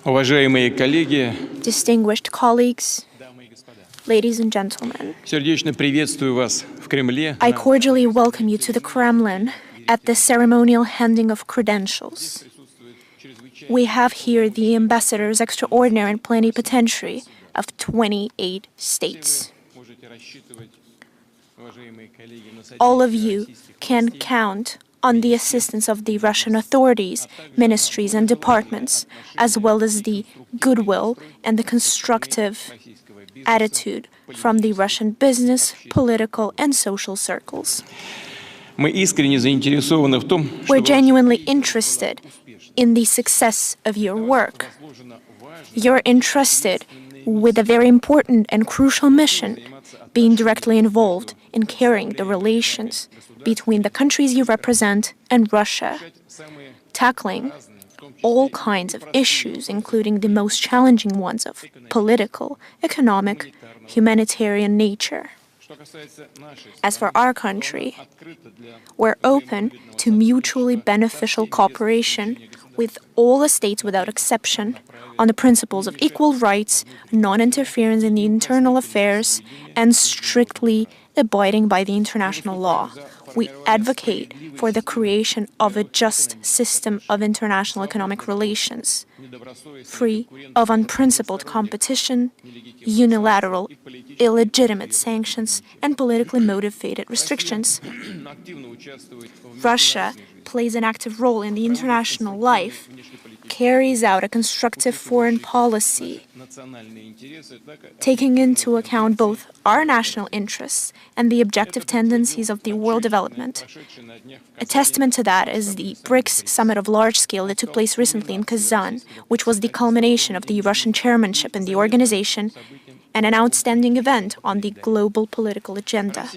Уважаемые коллеги, Distinguished colleagues, ladies and gentlemen, сердечно приветствую вас в Кремле. I cordially welcome you to the Kremlin at the ceremonial handing of credentials. We have here the ambassadors extraordinary and plenipotentiary of 28 states. All of you can count on the assistance of the Russian authorities, ministries, and departments, as well as the goodwill and the constructive attitude from the Russian business, political, and social circles. Мы искренне заинтересованы в том, We're genuinely interested in the success of your work. You're entrusted with a very important and crucial mission, being directly involved in carrying the relations between the countries you represent and Russia, tackling all kinds of issues, including the most challenging ones of political, economic, humanitarian nature. As for our country, we're open to mutually beneficial cooperation with all the states without exception on the principles of equal rights, non-interference in the internal affairs, and strictly abiding by the international law. We advocate for the creation of a just system of international economic relations, free of unprincipled competition, unilateral, illegitimate sanctions, and politically motivated restrictions. Russia plays an active role in the international life, carries out a constructive foreign policy, taking into account both our national interests and the objective tendencies of the world development. A testament to that is the BRICS summit of large scale that took place recently in Kazan, which was the culmination of the Russian chairmanship in the organization and an outstanding event on the global political agenda.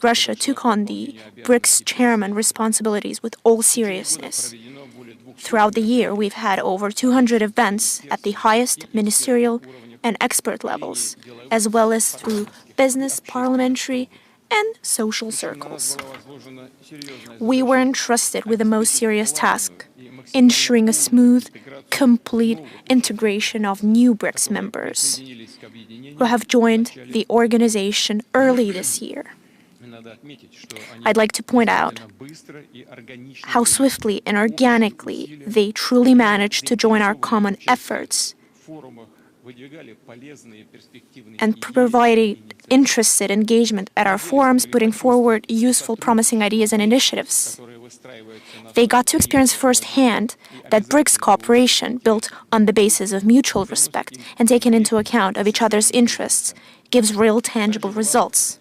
Russia took on the BRICS chairman responsibilities with all seriousness. Throughout the year, we've had over 200 events at the highest ministerial and expert levels, as well as through business, parliamentary, and social circles. We were entrusted with the most serious task, ensuring a smooth, complete integration of new BRICS members who have joined the organization early this year. I'd like to point out how swiftly and organically they truly managed to join our common efforts and provided interested engagement at our forums, putting forward useful, promising ideas and initiatives. They got to experience firsthand that BRICS cooperation, built on the basis of mutual respect and taken into account of each other's interests, gives real tangible results.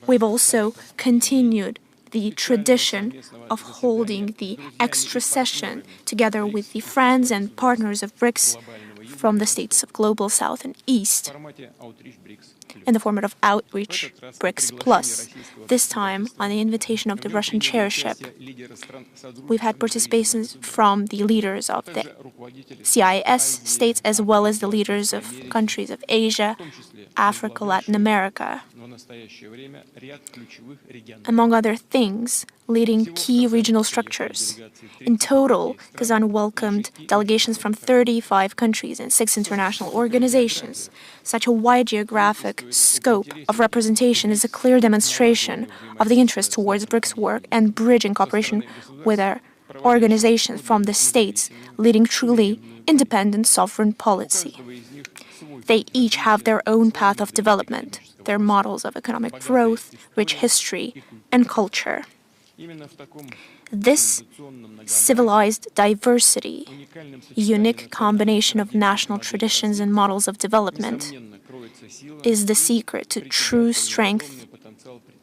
We've also continued the tradition of holding the extra session together with the friends and partners of BRICS from the states of Global South and East in the format of Outreach BRICS Plus, this time on the invitation of the Russian chairship. We've had participations from the leaders of the CIS states as well as the leaders of countries of Asia, Africa, Latin America. Among other things, leading key regional structures. In total, Kazan welcomed delegations from 35 countries and 6 international organizations. Such a wide geographic scope of representation is a clear demonstration of the interest towards BRICS work and bridging cooperation with our organizations from the states, leading truly independent sovereign policy. They each have their own path of development, their models of economic growth, rich history, and culture. This civilized diversity, unique combination of national traditions and models of development, is the secret to true strength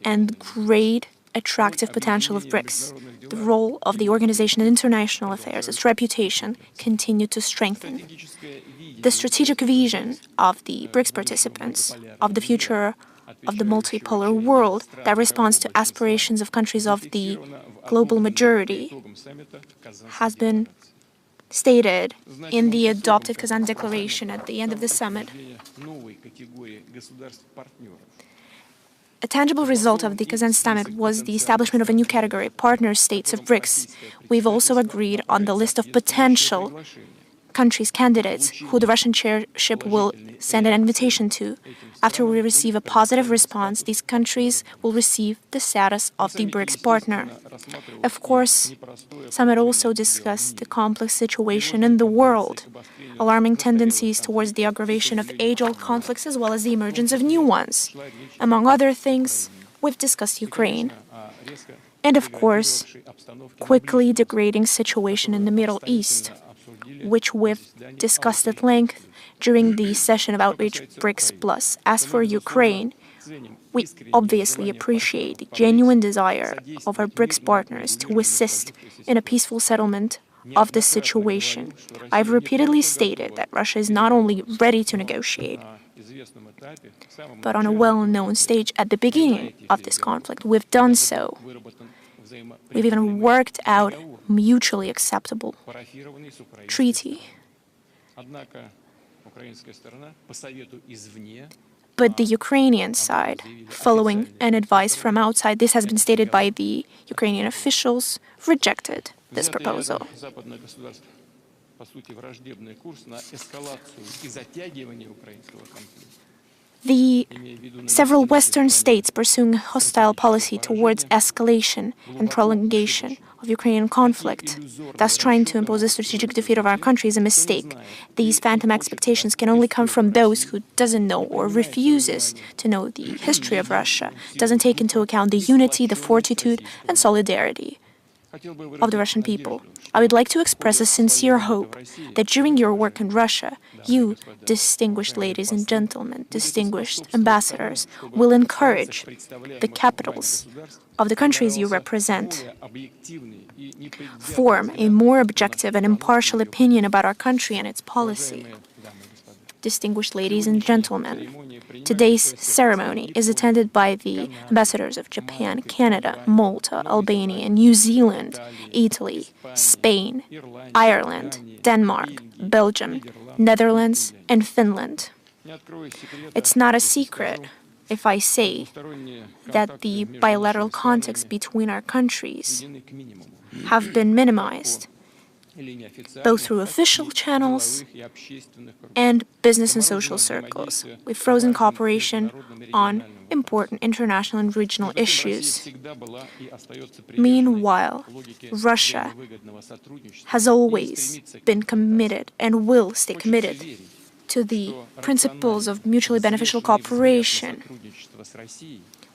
and great attractive potential of BRICS. The role of the organization in international affairs, its reputation, continue to strengthen. The strategic vision of the BRICS participants, of the future of the multipolar world that responds to aspirations of countries of the global majority, has been stated in the adopted Kazan Declaration at the end of the summit. A tangible result of the Kazan summit was the establishment of a new category, partner states of BRICS. We've also agreed on the list of potential countries, candidates, who the Russian chairship will send an invitation to. After we receive a positive response, these countries will receive the status of the BRICS partner. Of course, summit also discussed the complex situation in the world, alarming tendencies towards the aggravation of age-old conflicts as well as the emergence of new ones. Among other things, we've discussed Ukraine. And of course, quickly degrading situation in the Middle East, which we've discussed at length during the session of Outreach BRICS+. As for Ukraine, we obviously appreciate the genuine desire of our BRICS partners to assist in a peaceful settlement of this situation. I've repeatedly stated that Russia is not only ready to negotiate, but on a well-known stage at the beginning of this conflict. We've done so. We've even worked out mutually acceptable treaty. But the Ukrainian side, following an advice from outside, this has been stated by the Ukrainian officials, rejected this proposal. The several Western states pursuing a hostile policy towards escalation and prolongation of Ukrainian conflict, thus trying to impose a strategic defeat of our country, is a mistake. These phantom expectations can only come from those who doesn't know or refuses to know the history of Russia, doesn't take into account the unity, the fortitude, and solidarity of the Russian people. I would like to express a sincere hope that during your work in Russia, you, distinguished ladies and gentlemen, distinguished ambassadors, will encourage the capitals of the countries you represent, form a more objective and impartial opinion about our country and its policy. Distinguished ladies and gentlemen, today's ceremony is attended by the ambassadors of Japan, Canada, Malta, Albania, New Zealand, Italy, Spain, Ireland, Denmark, Belgium, Netherlands, and Finland. It's not a secret if I say that the bilateral contacts between our countries have been minimized, both through official channels and business and social circles. We've frozen cooperation on important international and regional issues. Meanwhile, Russia has always been committed and will stay committed to the principles of mutually beneficial cooperation.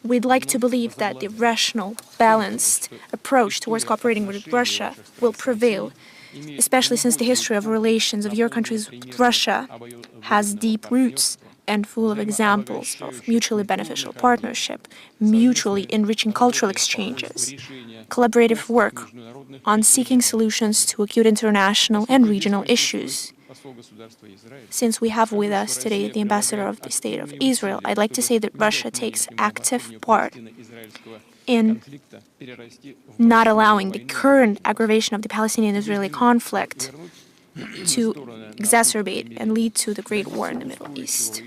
We'd like to believe that the rational, balanced approach towards cooperating with Russia will prevail, especially since the history of relations of your countries with Russia has deep roots and full of examples of mutually beneficial partnership, mutually enriching cultural exchanges, collaborative work on seeking solutions to acute international and regional issues. Since we have with us today the ambassador of the State of Israel, I'd like to say that Russia takes active part in not allowing the current aggravation of the Palestinian-Israeli conflict to exacerbate and lead to the Great War in the Middle East.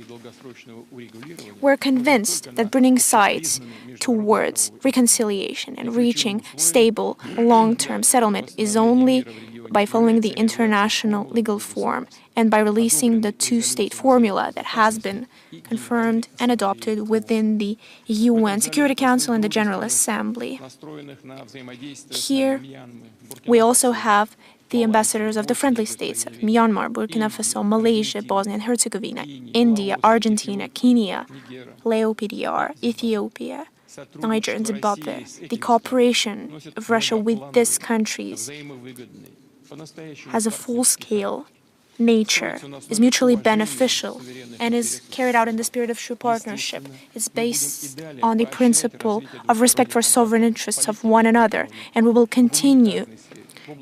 We're convinced that bringing sides towards reconciliation and reaching stable, long-term settlement is only by following the international legal form and by releasing the two-state formula that has been confirmed and adopted within the UN Security Council and the General Assembly. Here, we also have the ambassadors of the friendly states of Myanmar, Burkina Faso, Malaysia, Bosnia and Herzegovina, India, Argentina, Kenya, LAOPDR, Ethiopia, Niger and Zimbabwe. The cooperation of Russia with these countries has a full-scale nature, is mutually beneficial, and is carried out in the spirit of true partnership. It's based on the principle of respect for sovereign interests of one another, and we will continue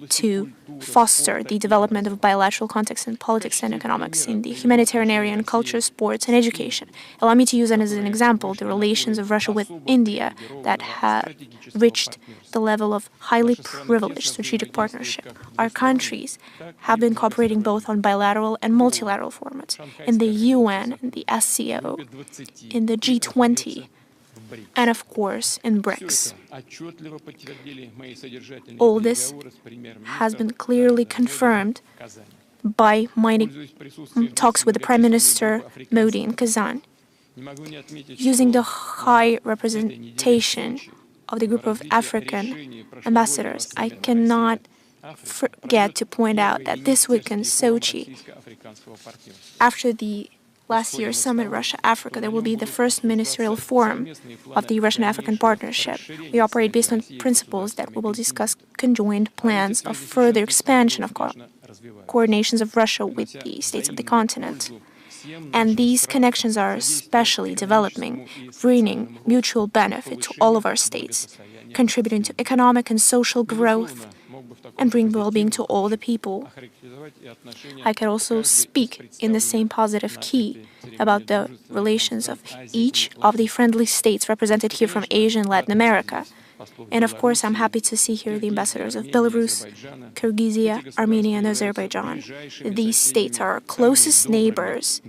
to foster the development of bilateral contacts in politics and economics, in the humanitarian area, in culture, sports, and education. Allow me to use as an example the relations of Russia with India that have reached the level of highly privileged strategic partnership. Our countries have been cooperating both on bilateral and multilateral formats, in the UN, in the SCO, in the G20, and of course in BRICS. All this has been clearly confirmed by my talks with the Prime Minister Modi in Kazan. Using the high representation of the group of African ambassadors, I cannot forget to point out that this week in Sochi, after the last year's summit Russia-Africa, there will be the first ministerial forum of the Russian-African partnership. We operate based on principles that we will discuss conjoined plans of further expansion of coordinations of Russia with the states of the continent. And these connections are especially developing, bringing mutual benefit to all of our states, contributing to economic and social growth, and bring well-being to all the people. I can also speak in the same positive key about the relations of each of the friendly states represented here from Asia and Latin America. And of course, I'm happy to see here the ambassadors of Belarus, Kyrgyzia, Armenia, and Azerbaijan. These states are our closest neighbors,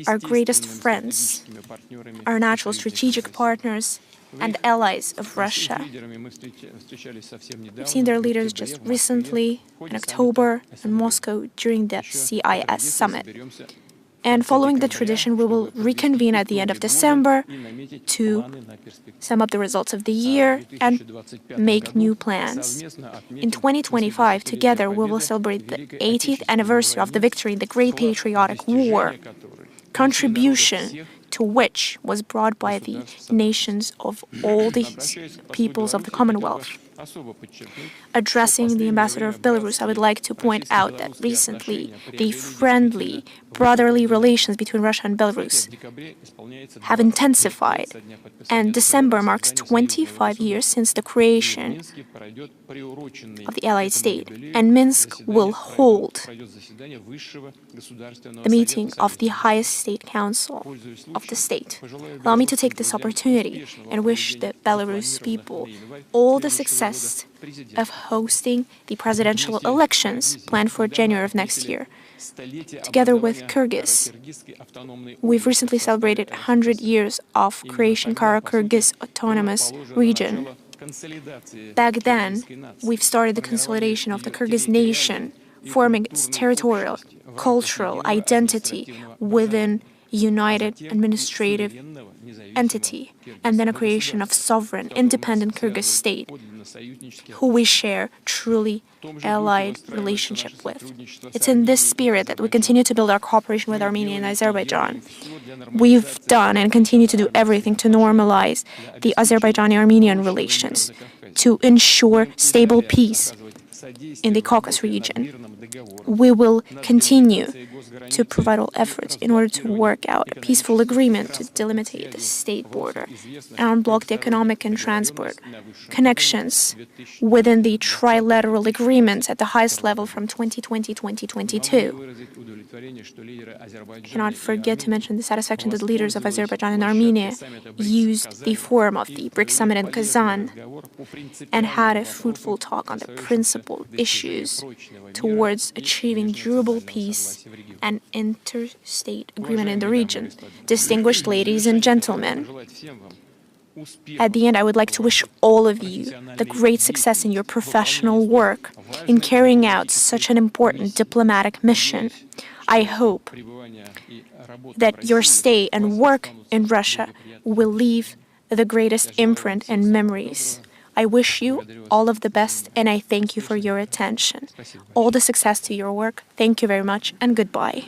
our greatest friends, our natural strategic partners, and allies of Russia. We've seen their leaders just recently in October in Moscow during the CIS summit. And following the tradition, we will reconvene at the end of December to sum up the results of the year and make new plans. In 2025, together, we will celebrate the 80th anniversary of the victory in the Great Patriotic War, contribution to which was brought by the nations of all the peoples of the Commonwealth. Addressing the ambassador of Belarus, I would like to point out that recently the friendly, brotherly relations between Russia and Belarus have intensified, and December marks 25 years since the creation of the Allied State, and Minsk will hold the meeting of the highest state council of the state. Allow me to take this opportunity and wish the Belarus people all the success of hosting the presidential elections planned for January of next year. Together with Kyrgyz, we've recently celebrated 100 years of creation Kara-Kyrgyz Autonomous Region. Back then, we've started the consolidation of the Kyrgyz nation, forming its territorial, cultural identity within a united administrative entity, and then a creation of sovereign, independent Kyrgyz state, who we share truly allied relationship with. It's in this spirit that we continue to build our cooperation with Armenia and Azerbaijan. We've done and continue to do everything to normalize the Azerbaijani-Armenian relations, to ensure stable peace in the Caucasus region. We will continue to provide all efforts in order to work out a peaceful agreement to delimitate the state border and unblock the economic and transport connections within the trilateral agreements at the highest level from 2020-2022. I cannot forget to mention the satisfaction that the leaders of Azerbaijan and Armenia used the forum of the BRICS summit in Kazan and had a fruitful talk on the principal issues towards achieving durable peace and interstate agreement in the region. Distinguished ladies and gentlemen, at the end, I would like to wish all of you the great success in your professional work in carrying out such an important diplomatic mission. I hope that your stay and work in Russia will leave the greatest imprint and memories. I wish you all of the best, and I thank you for your attention. All the success to your work. Thank you very much, and goodbye.